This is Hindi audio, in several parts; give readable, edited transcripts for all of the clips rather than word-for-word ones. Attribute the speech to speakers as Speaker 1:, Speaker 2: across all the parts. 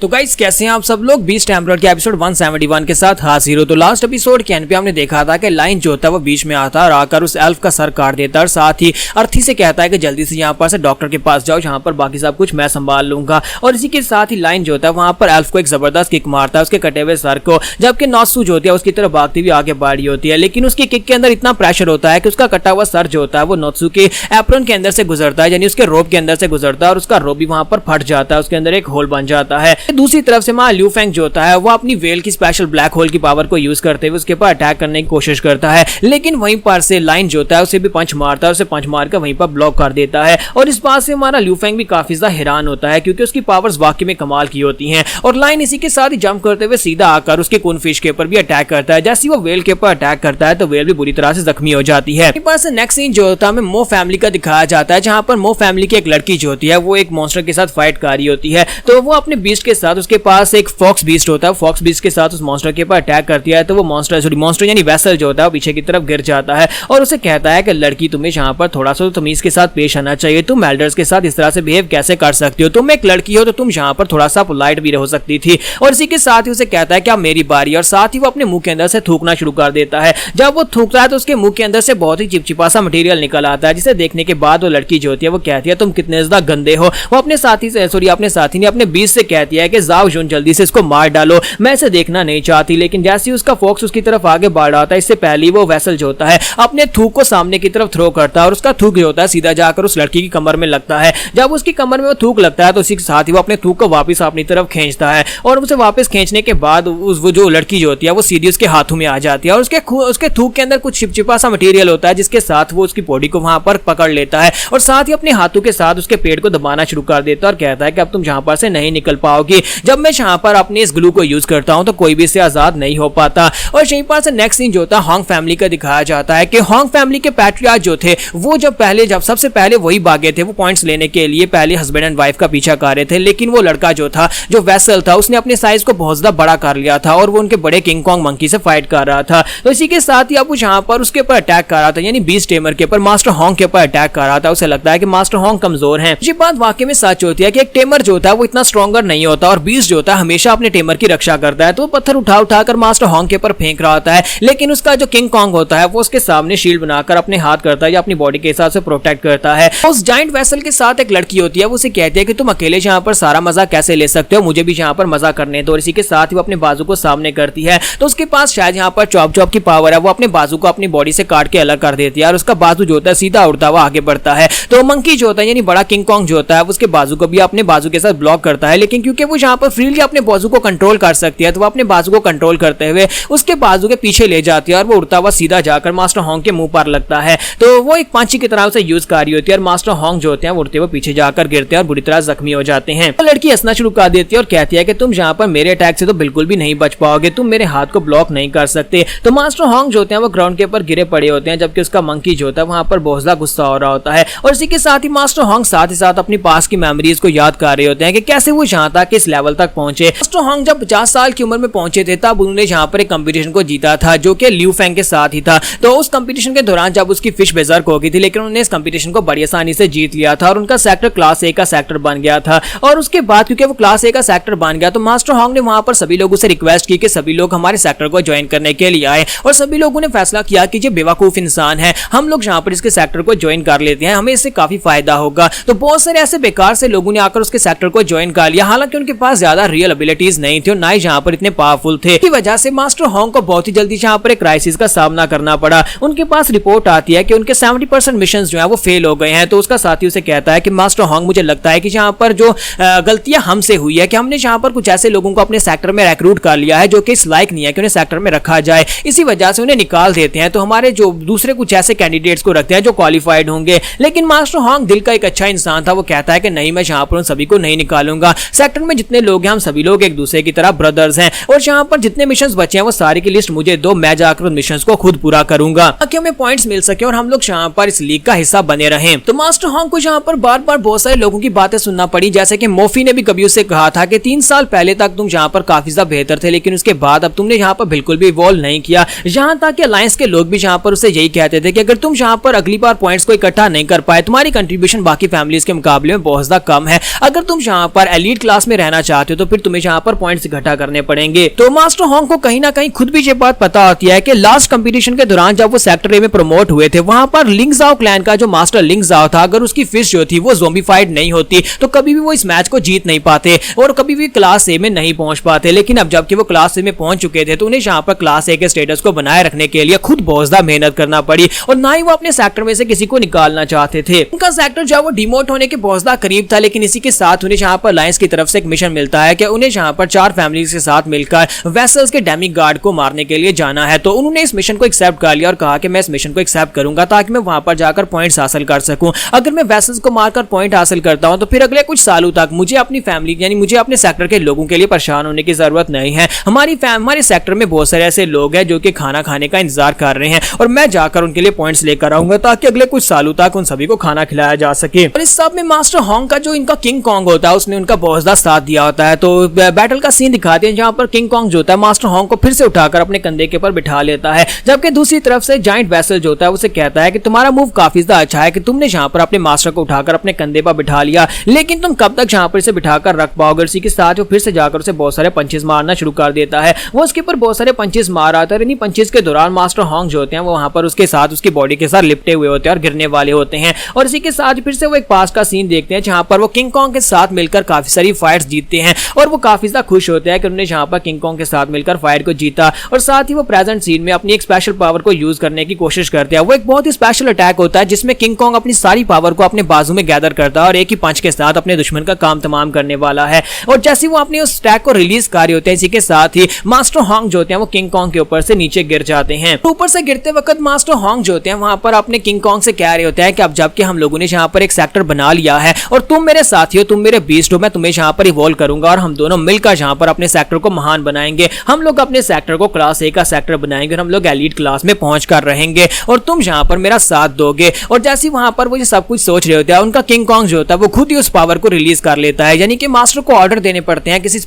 Speaker 1: तो गाइस कैसे हैं आप सब लोग। बीस्ट एम्परर के एपिसोड 171 के साथ हाजिर हो। तो लास्ट एपिसोड के एंड पे हमने देखा था कि लाइन जो होता है वो बीच में आता है और आकर उस एल्फ का सर काट देता है और साथ ही अर्थी से कहता है कि जल्दी से यहाँ पर से डॉक्टर के पास जाओ, जहाँ पर बाकी सब कुछ मैं संभाल लूंगा। और इसी के साथ ही लाइन जो होता है वहां पर एल्फ को एक जबरदस्त किक मारता है उसके कटे हुए सर को, जबकि नॉत्सू जो होती है उसकी तरफ भागती हुई आगे बढ़ी होती है, लेकिन उसकी किक के अंदर इतना प्रेशर होता है कि उसका कटा हुआ सर जो होता है वो नॉत्सू के एप्रन के अंदर से गुजरता है, यानी उसके रोप के अंदर से गुजरता है और उसका रोप भी वहां पर फट जाता है, उसके अंदर एक होल बन जाता है। दूसरी तरफ से लियू फेंग जो होता है वो अपनी वेल की स्पेशल ब्लैक होल की पावर को यूज करते हुए उसके ऊपर अटैक करने की कोशिश करता है, लेकिन वहीं पर से लाइन जो होता है उसे भी पंच मारता है, उसे पंच मारकर वहीं पर ब्लॉक कर देता है। और इस बात से हमारा लियू फेंग भी काफी ज्यादा हैरान होता है क्योंकि उसकी पावर्स वाकई में कमाल की होती हैं। और लाइन इसी के साथ ही जंप करते हुए सीधा आकर उसके कून फिश के ऊपर भी अटैक करता है। जैसे वो वेल के ऊपर अटैक करता है तो वेल भी बुरी तरह से जख्मी हो जाती है। नेक्स्ट सीन जो होता है हमें मो फैमिली का दिखाया जाता है, जहां पर मो फैमिली की एक लड़की जो होती है वो एक मॉन्स्टर के साथ फाइट कर रही होती है। तो वो अपने बीस्ट के साथ, उसके पास एक फॉक्स बीस्ट होता है, फॉक्स बीस्ट के साथ उस मॉन्स्टर के ऊपर अटैक करती है। तो वो मॉन्स्टर यानी वेसल जो होता है वो पीछे की तरफ गिर जाता है और उसे कहता है कि लड़की तुम्हें यहाँ पर थोड़ा सा तमीज के साथ पेश आना चाहिए, तुम एल्डर्स के साथ इस तरह से बिहेव कैसे कर सकती हो, तुम एक लड़की हो तो तुम यहाँ पर थोड़ा सा पोलाइट भी रह सकती थी। और इसी के साथ ही उसे कहता है कि अब मेरी बारी, और साथ ही वो अपने मुंह के अंदर से थूकना शुरू कर देता है। जब वो थूकता है तो उसके मुंह के अंदर से बहुत ही चिपचिपा सा मटेरियल निकल आता है, जिसे देखने के बाद वो लड़की जो होती है वो कहती है तुम कितने ज्यादा गंदे हो। वो अपने साथी ने अपने बीच से कहती है कि जाओ जून जल्दी से इसको मार डालो, मैं इसे देखना नहीं चाहती। लेकिन जैसे ही उसका फोक्स उसकी तरफ आगे बढ़ रहा था, इससे पहले वो वेसल जो होता है अपने थूक को सामने की तरफ थ्रो करता है और उसका थूक जो होता है सीधा जाकर उस लड़की की कमर में लगता है। जब उसकी कमर में वो थूक लगता है तो उसी के साथ ही वो अपने थूक को वापस अपनी तरफ खींचता है और उसे वापस खींचने के बाद वो जो लड़की जो होती है वो सीधी उसके हाथों में आ जाती है और उसके थूक के अंदर कुछ चिपचिपा सा मटेरियल होता है, जिसके साथ वो उसकी बॉडी को वहां पर पकड़ लेता है और साथ ही अपने हाथों के साथ उसके पेट को दबाना शुरू कर देता है और कहता है कि अब तुम जहां पर से नहीं निकल पाओगी, जब मैं जहां पर अपने इस ग्लू को यूज करता हूं तो कोई भी इससे आजाद नहीं हो पाता। और यहीं पर से नेक्स्ट सीन जो होता है होंग फैमिली का दिखाया जाता है कि होंग फैमिली के पैट्रियार्क जो थे वो जब सबसे पहले वही भागे थे, वो पॉइंट्स लेने के लिए पहले हस्बैंड एंड वाइफ का पीछा कर रहे थे, लेकिन वो लड़का जो था जो वेसल था उसने अपने साइज को बहुत ज्यादा बड़ा कर लिया था और वो उनके बड़े किंग कॉन्ग मंकी से फाइट कर रहा था। तो इसी के साथ ही अब वो जहां पर उसके ऊपर अटैक कर रहा था, यानी बीस्ट टेमर के ऊपर मास्टर होंग के ऊपर अटैक कर रहा था, उसे लगता है कि मास्टर होंग कमजोर हैं। ये बात वाकई में सच होती है कि एक टेमर जो होता है वो इतना स्ट्रॉन्गर नहीं होता और बीस्ट जो होता है हमेशा अपने टेमर की रक्षा करता है। तो पत्थर उठाकर मास्टर होंग के ऊपर फेंक रहा होता है, लेकिन उसका जो किंग कॉन्ग होता है वो उसके सामने शील्ड बनाकर अपने हाथ करता है या अपनी बॉडी के हिसाब से प्रोटेक्ट करता है। उस जाइंट वेसल के साथ एक लड़की होती है, वो उसे कहती है कि तुम अकेले यहाँ पर सारा मजा कैसे ले सकते हो, मुझे भी यहाँ पर मजा करने दो। और इसी के साथ ही वो अपने बाजू को सामने करती है तो उसके पास शायद यहाँ पर चॉप की पावर है, वो अपने बाजू को अपनी बॉडी से काट के अलग कर देती है और उसका बाजू जो होता है सीधा उड़ता हुआ आगे बढ़ता है। तो मंकी जो होता है यानी बड़ा किंग कॉन्ग जो होता है उसके बाजू को भी अपने बाजू के साथ ब्लॉक करता है, लेकिन क्योंकि वो यहाँ पर फ्रीली अपने बाजू को कंट्रोल कर सकती है तो वो अपने बाजू को कंट्रोल करते हुए उसके बाजू के पीछे ले जाती है और वो उड़ता हुआ सीधा जाकर मास्टर होंग के मुंह पर लगता है। तो वो एक पंची की तरह उसे यूज कर रही होती है और मास्टर होंग जो होते हैं वो उड़ते हुए पीछे जाकर गिरते हैं और बुरी तरह जख्मी हो जाते हैं। तो लड़की हंसना शुरू कर देती है और कहती है कि तुम यहाँ पर मेरे अटैक से तो बिल्कुल भी नहीं बच पाओगे, तुम मेरे हाथ को ब्लॉक नहीं कर सकते। तो मास्टर होंग जो होते हैं वो ग्राउंड के ऊपर गिरे पड़े होते हैं, जबकि उसका मंकी जो होता है वहां पर बहुत ज्यादा गुस्सा हो रहा होता है। और इसी के साथ ही मास्टर होंग साथ ही साथ अपनी पास की मेमोरीज को याद कर रहे होते हैं कि कैसे वो यहाँ तक इस लेवल तक पहुंचे। मास्टर होंग जब 50 साल की उम्र में पहुंचे थे तब उन्होंने यहाँ पर एक कंपटीशन को जीता था जो कि लियू फेंग के साथ ही था। तो उस कंपटीशन के दौरान जब उसकी फिश बेजर्क हो गई थी, लेकिन उन्होंने इस कंपटीशन को बड़ी आसानी से जीत लिया था और उनका सेक्टर क्लास ए का सेक्टर बन गया था। और उसके बाद क्योंकि वो क्लास ए का सेक्टर बन गया तो मास्टर होंग ने वहां पर सभी लोगों से रिक्वेस्ट की कि सभी लोग हमारे सेक्टर को ज्वाइन करने के लिए आए और सभी लोगों ने फैसला किया कि ये बेवकूफ इंसान है, हम लोग यहाँ पर इसके सेक्टर को ज्वाइन कर लेते हैं, हमें इससे काफी फायदा होगा। तो बहुत सारे ऐसे बेकार से लोगों ने आकर उसके सेक्टर को ज्वाइन कर लिया, हालांकि उनके पास ज्यादा रियल एबिलिटीज नहीं थी और ना ही यहाँ पर इतने पावरफुल थे। इसी वजह से मास्टर होंग को बहुत ही जल्दी यहाँ पर एक क्राइसिस का सामना करना पड़ा। उनके पास रिपोर्ट आती है कि उनके 70% मिशन जो है वो फेल हो गए हैं। तो उसका साथी उसे कहता है कि मास्टर होंग मुझे लगता है कि यहाँ पर जो गलतियां हमसे हुई है कि हमने यहाँ पर कुछ ऐसे लोगों को अपने सेक्टर में रिक्रूट कर लिया है जो कि इस लायक नहीं है कि उन्हें सेक्टर में रखा जाए, इसी वजह से उन्हें निकाल देते हैं। तो हमारे जो दूसरे कुछ ऐसे कैंडिडेट्स को रखते हैं जो क्वालिफाइड होंगे। लेकिन मास्टर होंग दिल का एक अच्छा इंसान था, वो कहता है कि नहीं, मैं यहाँ पर उन सभी को नहीं निकालूंगा, सेक्टर में जितने लोग हैं हम सभी लोग एक दूसरे की तरह ब्रदर्स हैं और यहाँ पर जितने मिशन बचे हैं वो सारी की लिस्ट मुझे दो, मैं जाकर उन मिशन को खुद पूरा करूंगा ताकि हमें पॉइंट्स मिल सके और हम लोग यहाँ पर इस लीग का हिस्सा बने रहे। तो मास्टर होंग को यहाँ पर बार बार बहुत सारे लोगों की बातें सुनना पड़ी, जैसे कि मोफी ने भी कभी उससे कहा था कि 3 साल पहले तक तुम यहाँ पर काफी ज्यादा बेहतर थे, लेकिन उसके बाद अब तुमने यहाँ पर बिल्कुल भी इवॉल्व नहीं किया। यहाँ तक कि अलायंस के लोग भी यहाँ पर उसे यही कहते थे कि अगर तुम यहाँ पर अगली बार पॉइंट्स को इकट्ठा नहीं कर पाए, तुम्हारी कंट्रीब्यूशन बाकी फैमिलीज के मुकाबले में बहुत ज्यादा कम है, अगर तुम यहाँ पर एलीट क्लास में रहना जाना चाहते हो तो फिर तुम्हें यहाँ पर पॉइंट्स इकट्ठा करने पड़ेंगे। तो मास्टर होंग को कहीं ना कहीं खुद भी ये बात पता होती है कि लास्ट कंपटीशन के दौरान जब वो सेक्टर ए में प्रमोट हुए थे वहां पर लिंग जाओ क्लैन का जो मास्टर लिंग जाओ था, अगर उसकी फिश जो थी वो ज़ोंबीफाइड नहीं होती तो कभी भी वो इस मैच को जीत नहीं पाते और कभी भी क्लास ए में नहीं पहुंच पाते। लेकिन अब जबकि वो क्लास ए में पहुंच चुके थे तो उन्हें यहाँ पर क्लास ए के स्टेटस को बनाए रखने के लिए खुद बहुत ज्यादा मेहनत करना पड़ी और ना ही वो अपने सेक्टर में से किसी को निकालना चाहते थे। उनका सेक्टर जो वो डिमोट होने के बहुत ज्यादा करीब था, लेकिन इसी के साथ उन्हें यहाँ पर लायंस की तरफ से एक मिशन मिलता है कि उन्हें यहाँ पर 4 फैमिलीज के साथ मिलकर वेसल्स के डेमी गार्ड को मारने के लिए जाना है। तो उन्होंने इस मिशन को एक्सेप्ट कर लिया और कहा कि मैं इस मिशन को एक्सेप्ट करूंगा ताकि मैं वहां पर जाकर पॉइंट्स हासिल कर सकूं। अगर मैं वेसल्स को मारकर पॉइंट हासिल करता हूं तो फिर अगले कुछ सालों तक मुझे अपनी फैमिली यानी मुझे अपने सेक्टर के लोगों के लिए परेशान होने की जरूरत नहीं है। हमारे सेक्टर में बहुत सारे ऐसे लोग हैं जो कि खाना खाने का इंतजार कर रहे हैं और मैं जाकर उनके लिए पॉइंट्स लेकर आऊंगा ताकि अगले कुछ सालों तक उन सभी को खाना खिलाया जा सके। और इस सब में मास्टर होंग का जो इनका किंग कॉन्ग होता है उसने उनका बहुत ज्यादा साथ दिया होता है। तो बैटल का सीन दिखाते हैं जहां पर किंग कॉन्ग जो होता है मास्टर होंग को फिर से उठाकर अपने कंधे के ऊपर बिठा लेता है, जबकि दूसरी तरफ से जाइंट वेसल जो होता है उसे कहता है कि तुम्हारा मूव काफी ज्यादा अच्छा है कि तुमने यहाँ पर अपने मास्टर को उठाकर अपने कंधे पर बिठा लिया, लेकिन तुम कब तक यहाँ पर इसे बिठाकर रख पाओगे। इसी के साथ वो फिर से जाकर उसे बहुत सारे पंचेस मारना शुरू कर देता है। वो उसके ऊपर बहुत सारे पंचेस मार आता है। इन्हीं पंचेस के दौरान मास्टर होंग जो होते हैं वो वहां पर उसके साथ उसकी बॉडी के साथ लिपटे हुए होते हैं और गिरने वाले होते हैं। और इसी के साथ फिर से वो एक पास का सीन देखते हैं जहां पर वो किंग कॉन्ग के साथ मिलकर काफी सारी फाइट्स जीतते हैं और वो काफी ज्यादा खुश होते हैं कि उन्होंने यहाँ पर किंग कॉन्ग के साथ मिलकर फाइट को जीता। और साथ ही वो प्रेजेंट सीन में अपनी एक स्पेशल पावर को यूज करने की कोशिश करते हैं। वो एक बहुत ही स्पेशल अटैक होता है जिसमें किंग कॉन्ग अपनी सारी पावर को अपने बाजू में गैदर करता है और एक ही पंच के साथ अपने दुश्मन का काम तमाम करने वाला है। और जैसे वो अपने उस अटैक को रिलीज कर रहे होते हैं इसी के साथ ही मास्टर होंग जो होते हैं वो किंग कॉन्ग के ऊपर से नीचे गिर जाते हैं। ऊपर से गिरते वक्त मास्टर होंग जो होते हैं वहां पर अपने किंग कॉन्ग से कह रहे होते हैं कि अब जबकि हम लोगों ने यहाँ पर एक सेक्टर बना लिया है और तुम मेरे साथी हो, तुम मेरे बीस्ट हो, मैं तुम्हें यहाँ पर इवॉल्व करूंगा और हम दोनों मिलकर यहाँ पर अपने सेक्टर को महान बनाएंगे। हम लोग अपने सेक्टर को क्लास ए का सेक्टर बनाएंगे और हम लोग एलीट क्लास में पहुंच कर रहेंगे और तुम यहाँ पर मेरा साथ दोगे। और जैसे वहां पर वो ये सब कुछ सोच रहे होते हैं उनका किंग कॉन्ग जो होता है वो खुद ही उस पावर को रिलीज कर लेता है, यानी कि मास्टर को ऑर्डर देने पड़ते हैं किसी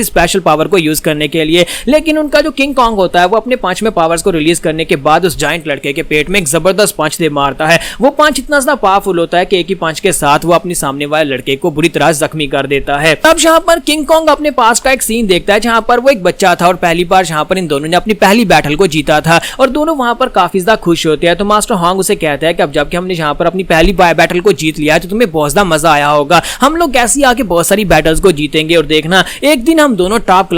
Speaker 1: स्पेशल पावर को यूज करने के लिए। लेकिन उनका जो किंग कॉन्ग होता है वो अपने पंच में पावर्स को रिलीज करने के बाद उस जाइंट लड़के के पेट में एक जबरदस्त पंच दे मारता है। वो पंच इतना ज्यादा पावरफुल होता है कि एक ही पंच के साथ वो अपनी सामने वाले लड़के को बुरी तरह जख्मी कर देता है। अब यहाँ पर किंग कॉन्ग अपने पास का एक सीन देखता है जहाँ पर वो एक बच्चा था और पहली बार यहाँ पर इन दोनों ने अपनी पहली बैटल को जीता था और दोनों वहां पर काफी ज्यादा खुश होते हैं। तो मास्टर होंग उसे कहता है कि अब जबकि हमने यहाँ पर अपनी पहली बैटल को जीत लिया है तो तुम्हें बहुत ज्यादा मजा आया होगा। हम लोग कैसे आगे बहुत सारी बैटल्स को जीतेंगे और देखना एक दिन हम दोनों टॉप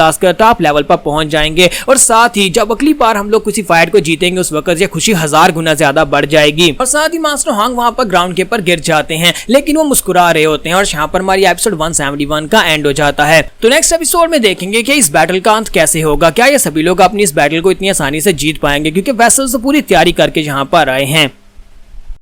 Speaker 1: लेवल पर पहुंच जाएंगे और साथ ही जब अगली बार हम लोग किसी फाइट को जीतेंगे उस वक्त ये खुशी 1000 गुना ज्यादा बढ़ जाएगी। और साथ ही मास्टर होंग वहां पर ग्राउंड के ऊपर गिर जाते हैं लेकिन वो मुस्कुरा रहे होते हैं और यहाँ पर हमारी एपिसोड 171 का एंड हो जाता है। तो नेक्स्ट एपिसोड में देखेंगे कि इस बैटल का अंत कैसे होगा, क्या ये सभी लोग अपनी इस बैटल को इतनी आसानी से जीत पाएंगे क्योंकि वेसल्स पूरी तैयारी करके यहाँ पर आए हैं।